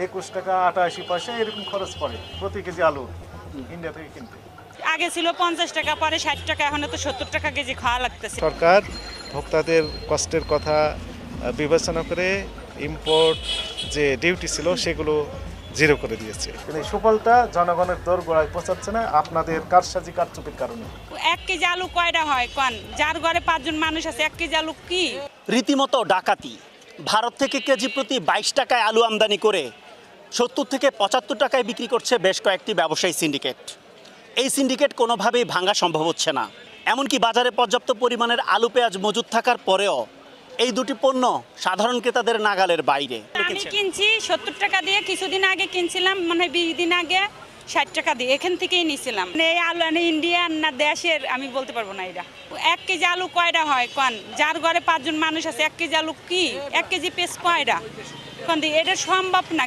21 টাকা 88 পয়সা এরকম খরচ পড়ে প্রতি কেজি আলু ইন্ডিয়া থেকে কিনতে। আগে ছিল 50 টাকা, পরে 60 টাকা, এখন তো 70 টাকা কেজি খাওয়া লাগতেছে। সরকার ভোক্তাদের কষ্টের কথা বিবেচনা করে ইম্পোর্ট যে ডিউটি ছিল সেগুলো জিরো করে দিয়েছে। কিন্তু এই সুফলটা জনগণের দোরগোড়ায় পৌঁছাচ্ছে না আপনাদের কারসাজি কারচুপির কারণে। 1 কেজি আলু কয়টা হয় কোন? যার ঘরে 5 জন মানুষ আছে 1 কেজি আলু কি? রীতিমতো ডাকাতি। ভারত থেকে কেজি প্রতি 22 টাকায় আলু আমদানি করে 70 থেকে 75 টাকায় বিক্রি করছে বেশ কয়েকটি ব্যবসায়ী সিন্ডিকেট। এই সিন্ডিকেট কোনোভাবেই ভাঙা সম্ভব হচ্ছে না। এমনকি বাজারে পর্যাপ্ত পরিমাণের আলু পেঁয়াজ মজুদ থাকার পরেও এই দুটি পণ্য সাধারণ ক্রেতাদের নাগালের বাইরে। আমি কিনছি 70 টাকা দিয়ে, কিছুদিন আগে কিনছিলাম মানে 20 দিন আগে 60 টাকা দিয়ে, এখান থেকেই নিয়েছিলাম। এই আলু ইন্ডিয়ান না দেশের আমি বলতে পারবো না। এটা 1 কেজি আলু কয়টা হয় কোন? যার ঘরে 5 জন মানুষ আছে 1 কেজি আলু কি? 1 কেজি পেঁয়াজ কয়টা? কোন এটা সম্ভব না।